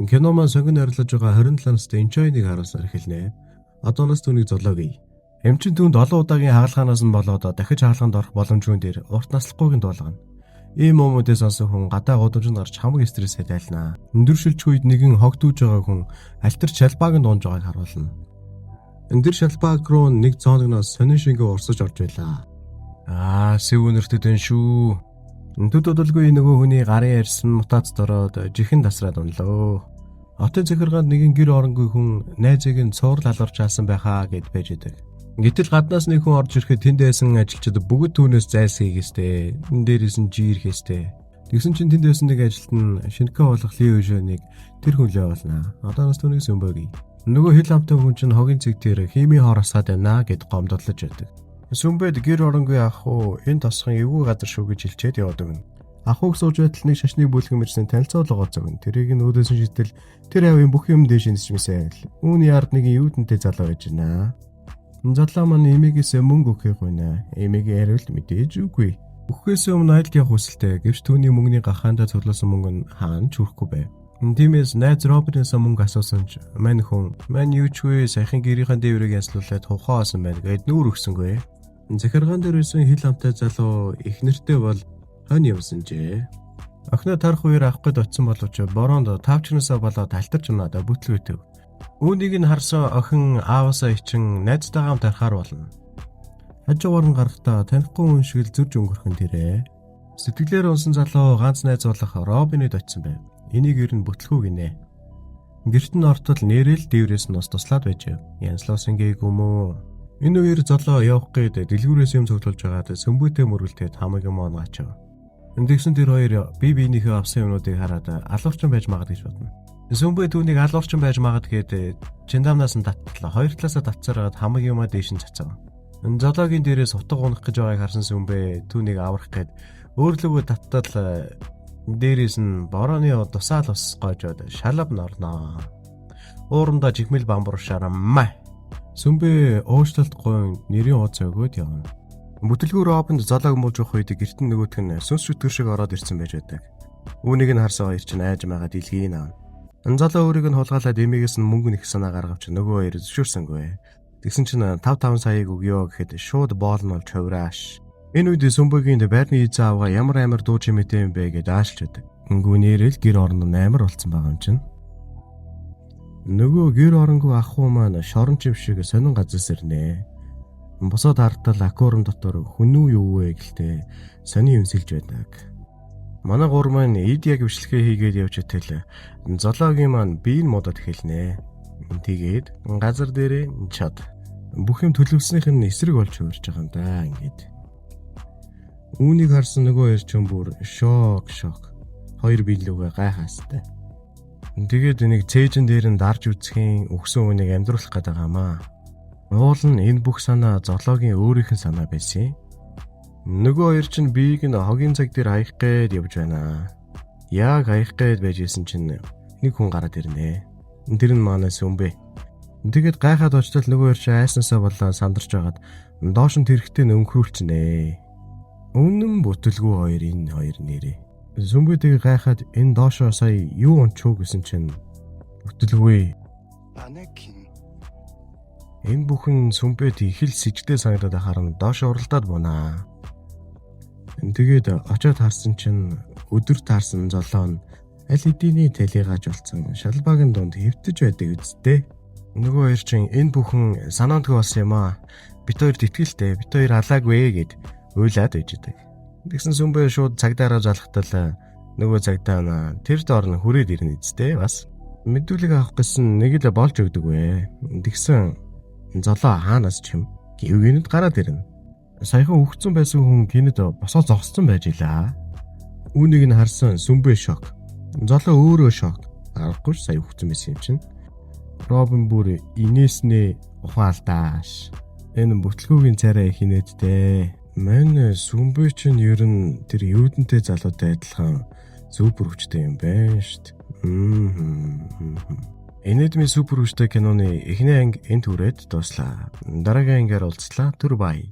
Кино маань сонгон арилж байгаа 27 настай Энчойныг харуулсаар эхэлнэ. Одооноос түүнийг золоогүй. Эмчин түүнд олон удаагийн хаалгаанаас нь болоод дахиж хаалганд орох боломжгүй дээр урт наслахгүйг нь дуулгана. Ийм өмөдөөс онсон хүн гадаа гудамжинд гарч хамаг стрессээ тайлнаа. Өндөршилч үед нэгэн хогтууж байгаа хүн альтер шалбааг нь дуунж байгааг харуулна. Эндэр шалбааг руу нэг цооногноос сонин шингээ урсаж орж байлаа. Сэв өнөртөд энэ шүү. Төд удалгүй нөгөө хүний гарын ярьсан мутацд ороод жихэн тасраад унлоо. Хотын захиргаанд нэгэн гэр оронгүй хүн найзыг нь цуурл алгарч алсан байхаа гэд байж идэг. Гэтэл гаднаас нэг хүн орж ирэхэд тэнд байсан ажилчид бүгд түүнээс зайлсхийгээстэй. Энэ дээрээс нь жиирхээстэй. Тэгсэн чинь тэнд байсан нэг ажилт нь шинэхэн болох Лио Жөнийг тэр хүн лээ болно. Одооноос түүнийг сүмбөгийн. Нөгөө хил амтай хүн чинь хогийн цэг дээр хими хооросаад байна гэд гомдодлож байдаг. Сүмбэд гэр оронгүй ах уу энэ тосхон эвгүй газар шүү гэж хэлчихэд яваад өгнө. Ахуйг сууж байтал нэг шашныг бүлгэн мэрсэн танилцуулга гоцогн. Тэрийг нь өөдөөс нь шийдэл тэр авийн бүх юм дээш нисчмэсэл. Үүний ард нэг юудэнтэй залуу байж байна. Залуу маань эмээгээс мөнгө өгөх гойна. Эмээг яриул мэдээж үгүй. Өгөхөөс өмнө айлд явах хүсэлтэй. Гэвч түүний мөнгөний гахаандаа цугласан мөнгө нь хаана ч хүрэхгүй байв. Тиймээс найз Робинээс мөнгө асуусан ч мань хүн "Мань юу ч вэ? Саяхан гэрийнхэн дээврийг янзлуулаад хувхаасан байна" гэд нүүр өгсөнгүй. Захиргаан дээр ирсэн хил амтай залуу их нэртэй бол хонь явсан жээ. Охиноо тарах үеэр авах гээд очисон боловч бороонд тавчнаасаа болоод талтарч унаад бүтлгүйтэв. Үүнийг нь харсан охин ааваасаа ичин найзтайгаа тарахаар болно. Хажуугаар нь гарахдаа танихгүй хүн шиг л зурж өнгөрхөн тэрэ. Сэтгэлээр унсан залуу ганц найз болох Робинэд очисон байв. Энийг ер нь бүтлгүй гинэ. Гэрт нь ортол нэрэл дээврээс нь ус туслаад байжээ. Янзлуусан гээгүй мөө. Энэ үеэр золоо явах гээд дэлгүүрээс юм цуглуулж байгаад сөмбөтэй мөргөлтөд хамаг юм онгаач. Эндэгсэн тэр хоёр бие биенийхээ авсан юмнуудыг хараад алуурчин байж магад гэж бодно. Сөмбө түүнийг алуурчин байж магад гээд чиндамнаас нь таттлаа. Хоёр талаасаа татцараад хамаг юмаа дээш нь цацав. Золоогийн дээрээс утга унах гэж байгааг харсан сөмбө түүнийг аврах гээд өөрлөгөө таттал дээрээс нь борооны тусаал ус гоожоод шалав норноо. Уурандаа жигмэл бамбар шараммаа. Сүмбэ уушлалт гойн нэрийн ууц өгөөд явна. Бүтлгүүр Робинд золоог мууж явах үед гэрт нь нөгөөх нь сүнс шүтгэр шиг ороод ирсэн байж байдаг. Үүнийг нь харсан хоёр чинь айж магаад илгийг аав. Золоо өөрийг нь хулгайлаад эмээгээс нь мөнгө нэх санаа гаргавч нөгөө хоёр зөвшөөрсөнгүй. Тэгсэн чинь 5 саяыг өгөө гэхэд шууд боол нь болж хуврааш. Энэ үед Сүмбөгийн байрны эзэн аавга ямар амар дуу чимээтэй юм бэ гэж аашилж байдаг. Гүнээрэл гэр орон нь амар болцсон байгаа юм чинь. Нөгөө гэр оронгүй ах уу маань шорон чив шиг сонин газас ирнэ. Босоод хартал аквариум дотор хүн үү юу вэ гэлтэй сонин юм сэлж байдаг. Манай гур маань эд яг бичлэгээ хийгээд явж итэл золоогийн маань биеийг модод эхэлнэ. Тэгээд газар дээрээ чад. Бүх юм төлөвснийх нь эсрэг болж хөрж байгаа юм да ингээд. Үүнийг харсан нөгөө хоёр ч бүр шок. Хоёр биелүүгээ гайхаастай. Тэгээд энийг цээжин дээр нь дарж үсхийн өгсөн үнийг амьдруулах гэдэг юмаа. Уул нь энэ бүх санаа зоологийн өөрийнх нь санаа байсан. Нөгөө хоёр чинь биеийг нь хогийн цаг дээр хаях гээд явж байна. Яг хаях гээд байжсэн чинь нэг хүн гараад ирнэ. Тэр нь манай Сүмбэ. Тэгээд гайхаад очтол нөгөө хоёр чинь айснасаа болоо сандарч байгаад доош нь тэрхтээ нөмхрүүлчихнэ. Үнэн бүтлгүй хоёр энэ хоёр нэрээ. Сүмбэдэг гайхаад энэ доошоо сая юу ончуу гэсэн чинь бүтлгүй. Энэ бүхэн Сүмбэд их л сэждээ санагдаад харна доош уралдаад бунаа. Тэгээд очоод харсан чинь өдөр таарсан золоо нь аль хэдийн талигааж болсон шалбаагийн дунд хэвтэж байдаг үсттэй. Нөгөө хоёр чинь энэ бүхэн санаандгүй болсон юм аа. Бит хоёрт итгэлтэй, бит хоёр алаагүй гэд уйлаад байж идэг. Тэгсэн Сүмбэ шууд цагдаараа залхтал нөгөө цагдаа тэр доор нь хүрээд ирнэ үсттэй бас. Мэдүүлэг авах гэсэн нэг л болж өгдөг вэ. Тэгсэн золоо хаанаас ч юм гівгэнэд гараад ирнэ. Саяхан өгцөн байсан хүн гинэд босоо зогссон байж илаа. Үүнийг нь харсан Сүмбэ шок. Золоо өөрөө шок. Аргагүй сая өгцөн байсан юм чинь. Робин бүр инээснээ ухаалдааш. Энэ бүтлгүүгийн царай хинээдтэй. Мэн Сүмбэ чинь ер нь тэр юудэнтэй залуутай адилхан супер хүчтэй юм байна штт. Энэдми супер хүчтэй киноны эхний анги энэ түрээд дуслаа. Дараагийн ангиар уулзлаа. Түр бай.